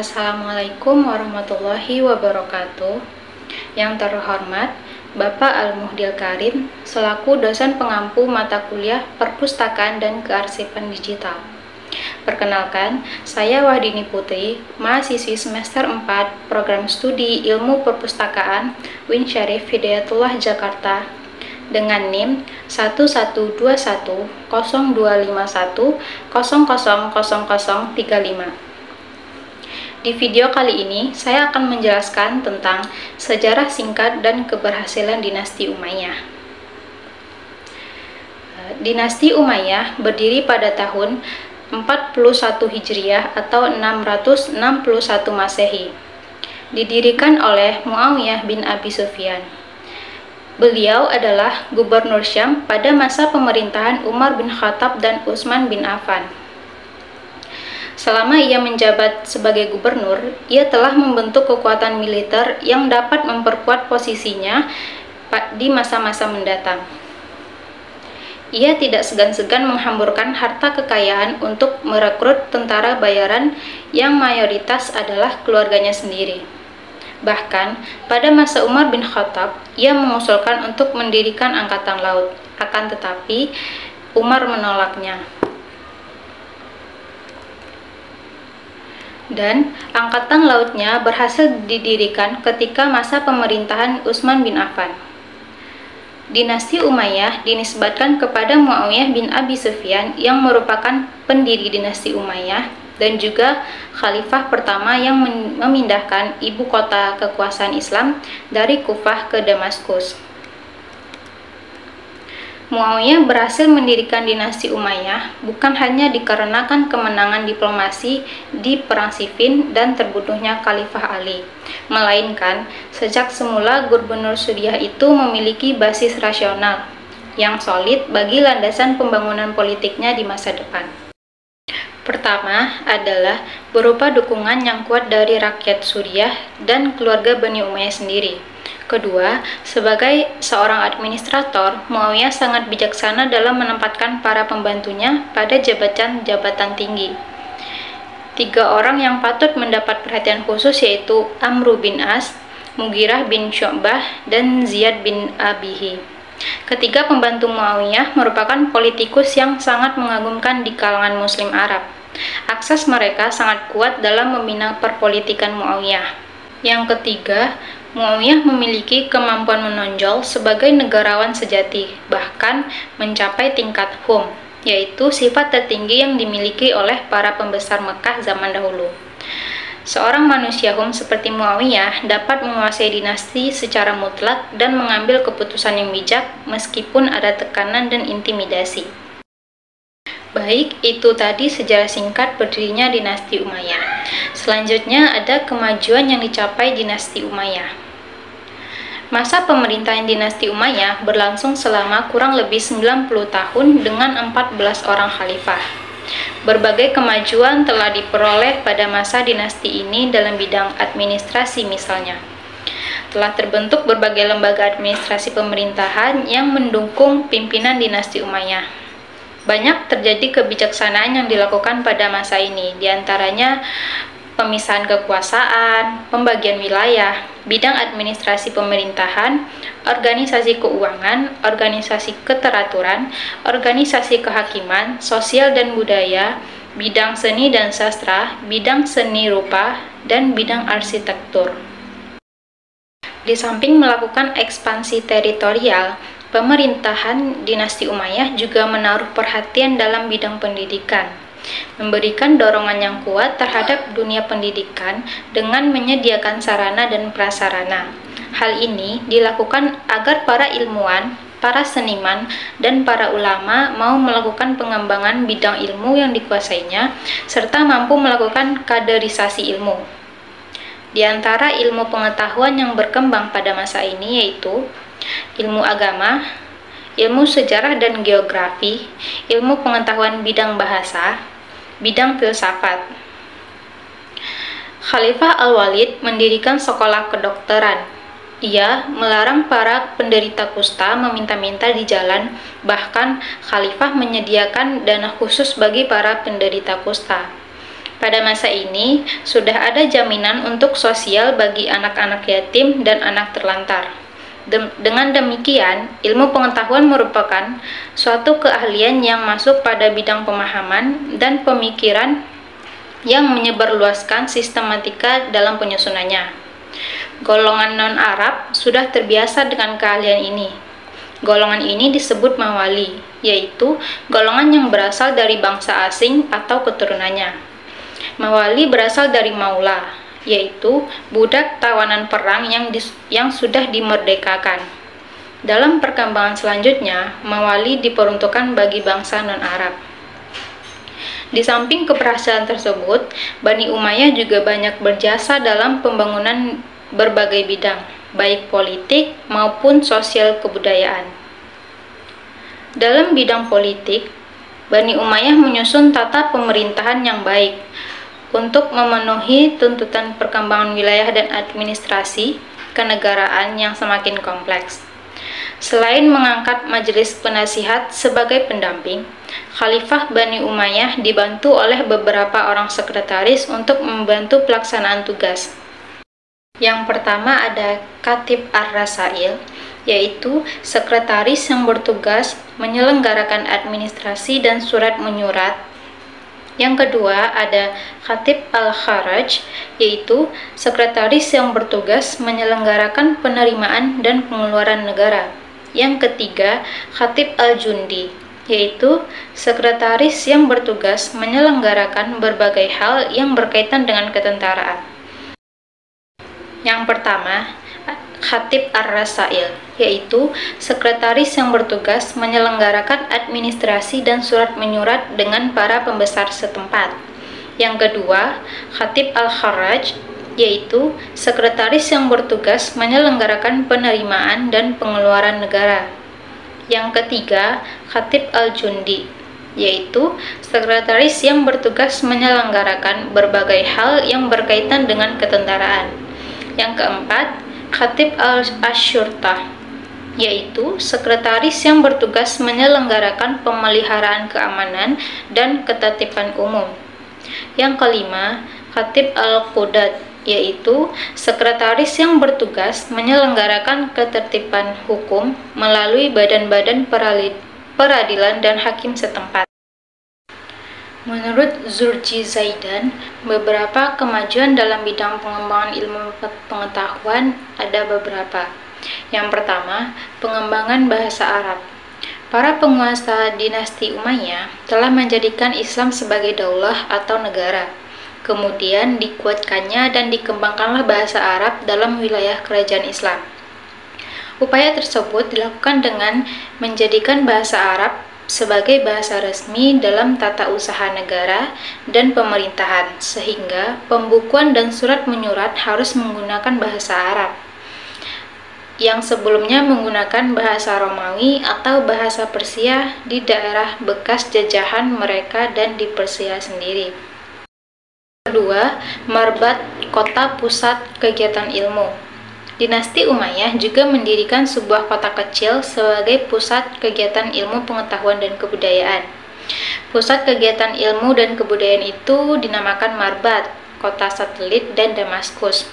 Assalamualaikum warahmatullahi wabarakatuh. Yang terhormat Bapak Al-Muhdil Karim selaku dosen pengampu mata kuliah Perpustakaan dan Kearsipan Digital. Perkenalkan, saya Wahdini Putri, mahasiswi semester 4 Program Studi Ilmu Perpustakaan UIN Syarif Hidayatullah Jakarta dengan NIM 11210251000035. Di video kali ini, saya akan menjelaskan tentang sejarah singkat dan keberhasilan dinasti Umayyah. Dinasti Umayyah berdiri pada tahun 41 Hijriah atau 661 Masehi. Didirikan oleh Muawiyah bin Abi Sufyan. Beliau adalah gubernur Syam pada masa pemerintahan Umar bin Khattab dan Utsman bin Affan. Selama ia menjabat sebagai gubernur, ia telah membentuk kekuatan militer yang dapat memperkuat posisinya di masa-masa mendatang. Ia tidak segan-segan menghamburkan harta kekayaan untuk merekrut tentara bayaran yang mayoritas adalah keluarganya sendiri. Bahkan, pada masa Umar bin Khattab, ia mengusulkan untuk mendirikan angkatan laut. Akan tetapi, Umar menolaknya. Dan angkatan lautnya berhasil didirikan ketika masa pemerintahan Utsman bin Affan. Dinasti Umayyah dinisbatkan kepada Muawiyah bin Abi Sufyan yang merupakan pendiri dinasti Umayyah dan juga khalifah pertama yang memindahkan ibu kota kekuasaan Islam dari Kufah ke Damaskus. Muawiyah berhasil mendirikan dinasti Umayyah bukan hanya dikarenakan kemenangan diplomasi di Perang Siffin dan terbunuhnya Khalifah Ali, melainkan sejak semula Gubernur Suriah itu memiliki basis rasional yang solid bagi landasan pembangunan politiknya di masa depan. Pertama adalah berupa dukungan yang kuat dari rakyat Suriah dan keluarga Bani Umayyah sendiri. Kedua, sebagai seorang administrator, Muawiyah sangat bijaksana dalam menempatkan para pembantunya pada jabatan-jabatan tinggi. 3 orang yang patut mendapat perhatian khusus yaitu Amru bin As, Mughirah bin Syu'bah, dan Ziyad bin Abihi. Ketiga pembantu Muawiyah merupakan politikus yang sangat mengagumkan di kalangan Muslim Arab. Akses mereka sangat kuat dalam membina perpolitikan Muawiyah. Yang ketiga, Muawiyah memiliki kemampuan menonjol sebagai negarawan sejati, bahkan mencapai tingkat hum, yaitu sifat tertinggi yang dimiliki oleh para pembesar Mekah zaman dahulu. Seorang manusia hum seperti Muawiyah dapat menguasai dinasti secara mutlak dan mengambil keputusan yang bijak meskipun ada tekanan dan intimidasi. Baik, itu tadi sejarah singkat berdirinya dinasti Umayyah. Selanjutnya ada kemajuan yang dicapai dinasti Umayyah. Masa pemerintahan dinasti Umayyah berlangsung selama kurang lebih 90 tahun dengan 14 orang khalifah. Berbagai kemajuan telah diperoleh pada masa dinasti ini dalam bidang administrasi misalnya. Telah terbentuk berbagai lembaga administrasi pemerintahan yang mendukung pimpinan dinasti Umayyah. Banyak terjadi kebijaksanaan yang dilakukan pada masa ini, diantaranya pemisahan kekuasaan, pembagian wilayah, bidang administrasi pemerintahan, organisasi keuangan, organisasi keteraturan, organisasi kehakiman, sosial dan budaya, bidang seni dan sastra, bidang seni rupa, dan bidang arsitektur. Di samping melakukan ekspansi teritorial, pemerintahan dinasti Umayyah juga menaruh perhatian dalam bidang pendidikan, memberikan dorongan yang kuat terhadap dunia pendidikan dengan menyediakan sarana dan prasarana. Hal ini dilakukan agar para ilmuwan, para seniman, dan para ulama mau melakukan pengembangan bidang ilmu yang dikuasainya, serta mampu melakukan kaderisasi ilmu. Di antara ilmu pengetahuan yang berkembang pada masa ini yaitu ilmu agama, ilmu sejarah dan geografi, ilmu pengetahuan bidang bahasa, bidang filsafat. Khalifah Al-Walid mendirikan sekolah kedokteran. Ia melarang para penderita kusta meminta-minta di jalan, bahkan Khalifah menyediakan dana khusus bagi para penderita kusta. Pada masa ini, sudah ada jaminan untuk sosial bagi anak-anak yatim dan anak terlantar. Dengan demikian, ilmu pengetahuan merupakan suatu keahlian yang masuk pada bidang pemahaman dan pemikiran yang menyebarluaskan sistematika dalam penyusunannya. Golongan non-Arab sudah terbiasa dengan keahlian ini. Golongan ini disebut mawali, yaitu golongan yang berasal dari bangsa asing atau keturunannya. Mawali berasal dari maula, yaitu budak tawanan perang yang sudah dimerdekakan. Dalam perkembangan selanjutnya, mawali diperuntukkan bagi bangsa non-Arab. Di samping keberhasilan tersebut, Bani Umayyah juga banyak berjasa dalam pembangunan berbagai bidang, baik politik maupun sosial kebudayaan. Dalam bidang politik, Bani Umayyah menyusun tata pemerintahan yang baik untuk memenuhi tuntutan perkembangan wilayah dan administrasi kenegaraan yang semakin kompleks. Selain mengangkat majelis penasihat sebagai pendamping, Khalifah Bani Umayyah dibantu oleh beberapa orang sekretaris untuk membantu pelaksanaan tugas. Yang pertama ada Khatib Ar-Rasail, yaitu sekretaris yang bertugas menyelenggarakan administrasi dan surat menyurat. Yang kedua ada Khatib Al-Kharaj, yaitu sekretaris yang bertugas menyelenggarakan penerimaan dan pengeluaran negara. Yang ketiga, Khatib Al-Jundi, yaitu sekretaris yang bertugas menyelenggarakan berbagai hal yang berkaitan dengan ketentaraan. Yang pertama, Khatib Ar-Rasail, yaitu sekretaris yang bertugas menyelenggarakan administrasi dan surat menyurat dengan para pembesar setempat. Yang kedua, Khatib Al-Kharaj, yaitu sekretaris yang bertugas menyelenggarakan penerimaan dan pengeluaran negara. Yang ketiga, Khatib Al-Jundi, yaitu sekretaris yang bertugas menyelenggarakan berbagai hal yang berkaitan dengan ketentaraan. Yang keempat, Khatib Al-Asyurtah, yaitu sekretaris yang bertugas menyelenggarakan pemeliharaan keamanan dan ketertiban umum. Yang kelima, Khatib Al-Qudat, yaitu sekretaris yang bertugas menyelenggarakan ketertiban hukum melalui badan-badan peradilan dan hakim setempat. Menurut Zurji Zaidan, beberapa kemajuan dalam bidang pengembangan ilmu pengetahuan ada beberapa. Yang pertama, pengembangan bahasa Arab. Para penguasa dinasti Umayyah telah menjadikan Islam sebagai daulah atau negara. Kemudian dikuatkannya dan dikembangkanlah bahasa Arab dalam wilayah kerajaan Islam. Upaya tersebut dilakukan dengan menjadikan bahasa Arab sebagai bahasa resmi dalam tata usaha negara dan pemerintahan, sehingga pembukuan dan surat menyurat harus menggunakan bahasa Arab, yang sebelumnya menggunakan bahasa Romawi atau bahasa Persia di daerah bekas jajahan mereka dan di Persia sendiri. Kedua, Marbat, kota pusat kegiatan ilmu. Dinasti Umayyah juga mendirikan sebuah kota kecil sebagai pusat kegiatan ilmu pengetahuan dan kebudayaan. Pusat kegiatan ilmu dan kebudayaan itu dinamakan Marbat, kota satelit, dan Damaskus.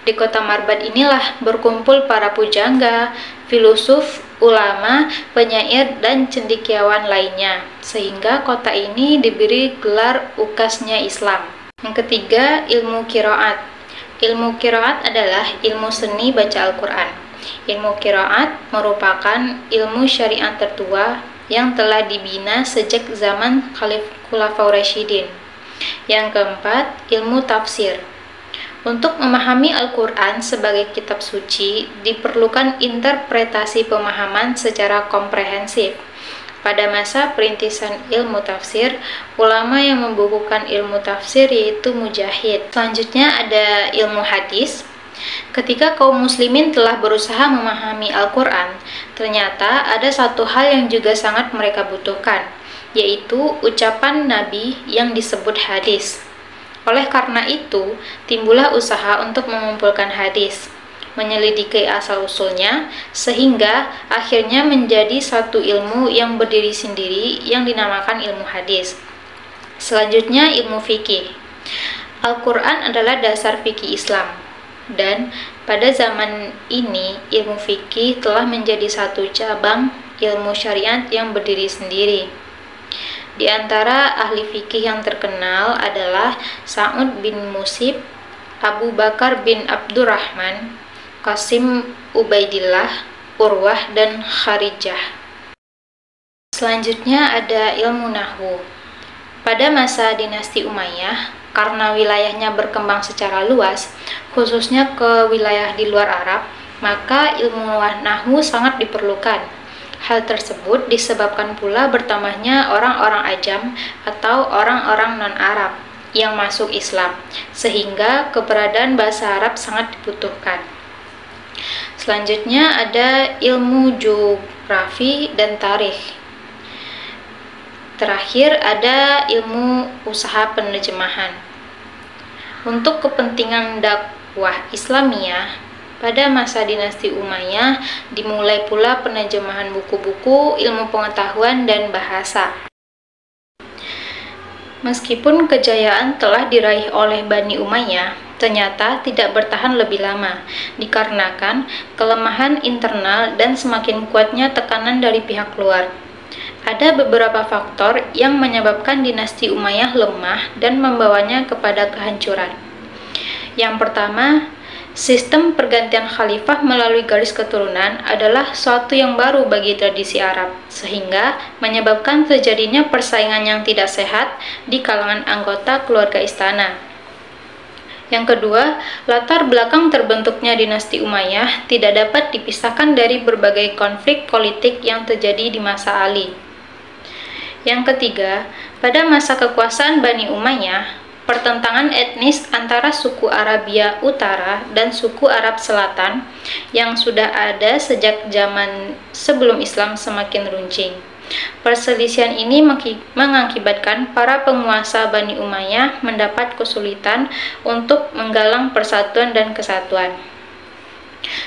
Di kota Marbat inilah berkumpul para pujangga, filosof, ulama, penyair, dan cendekiawan lainnya, sehingga kota ini diberi gelar ukasnya Islam. Yang ketiga, ilmu qiraat. Ilmu qiraat adalah ilmu seni baca Al-Quran. Ilmu qiraat merupakan ilmu syariat tertua yang telah dibina sejak zaman Khulafaur Rasyidin. Yang keempat, ilmu tafsir. Untuk memahami Al-Quran sebagai kitab suci, diperlukan interpretasi pemahaman secara komprehensif. Pada masa perintisan ilmu tafsir, ulama yang membukukan ilmu tafsir yaitu Mujahid. Selanjutnya ada ilmu hadis. Ketika kaum muslimin telah berusaha memahami Al-Quran, ternyata ada satu hal yang juga sangat mereka butuhkan, yaitu ucapan Nabi yang disebut hadis. Oleh karena itu, timbullah usaha untuk mengumpulkan hadis, menyelidiki asal-usulnya, sehingga akhirnya menjadi satu ilmu yang berdiri sendiri yang dinamakan ilmu hadis. Selanjutnya ilmu fikih. Al-Quran adalah dasar fikih Islam, dan pada zaman ini ilmu fikih telah menjadi satu cabang ilmu syariat yang berdiri sendiri. Di antara ahli fikih yang terkenal adalah Sa'ud bin Musib, Abu Bakar bin Abdurrahman, Qasim Ubaidillah, Urwah, dan Kharijah. Selanjutnya ada ilmu nahwu. Pada masa dinasti Umayyah, karena wilayahnya berkembang secara luas, khususnya ke wilayah di luar Arab, maka ilmu nahwu sangat diperlukan. Hal tersebut disebabkan pula bertambahnya orang-orang Ajam atau orang-orang non-Arab yang masuk Islam, sehingga keberadaan bahasa Arab sangat dibutuhkan. Selanjutnya ada ilmu geografi dan tarikh. Terakhir ada ilmu usaha penerjemahan. Untuk kepentingan dakwah Islamiyah, pada masa dinasti Umayyah dimulai pula penerjemahan buku-buku, ilmu pengetahuan, dan bahasa. Meskipun kejayaan telah diraih oleh Bani Umayyah, ternyata tidak bertahan lebih lama, dikarenakan kelemahan internal dan semakin kuatnya tekanan dari pihak luar. Ada beberapa faktor yang menyebabkan dinasti Umayyah lemah dan membawanya kepada kehancuran. Yang pertama, sistem pergantian khalifah melalui garis keturunan adalah suatu yang baru bagi tradisi Arab, sehingga menyebabkan terjadinya persaingan yang tidak sehat di kalangan anggota keluarga istana. Yang kedua, latar belakang terbentuknya dinasti Umayyah tidak dapat dipisahkan dari berbagai konflik politik yang terjadi di masa Ali. Yang ketiga, pada masa kekuasaan Bani Umayyah, pertentangan etnis antara suku Arabia Utara dan suku Arab Selatan yang sudah ada sejak zaman sebelum Islam semakin runcing. Perselisihan ini mengakibatkan para penguasa Bani Umayyah mendapat kesulitan untuk menggalang persatuan dan kesatuan.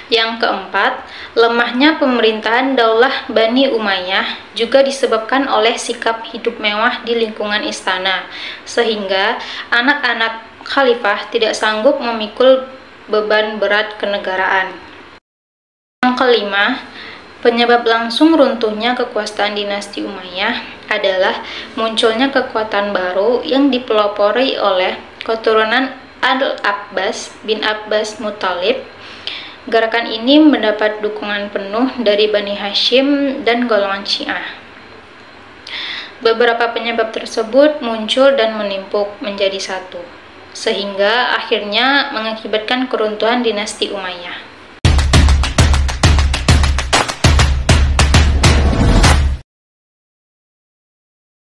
Yang keempat, lemahnya pemerintahan Daulah Bani Umayyah juga disebabkan oleh sikap hidup mewah di lingkungan istana, sehingga anak-anak khalifah tidak sanggup memikul beban berat kenegaraan. Yang kelima, penyebab langsung runtuhnya kekuasaan dinasti Umayyah adalah munculnya kekuatan baru yang dipelopori oleh keturunan Al-Abbas bin Abbas Muthalib. Gerakan ini mendapat dukungan penuh dari Bani Hashim dan golongan Syiah. Beberapa penyebab tersebut muncul dan menimpuk menjadi satu, sehingga akhirnya mengakibatkan keruntuhan dinasti Umayyah.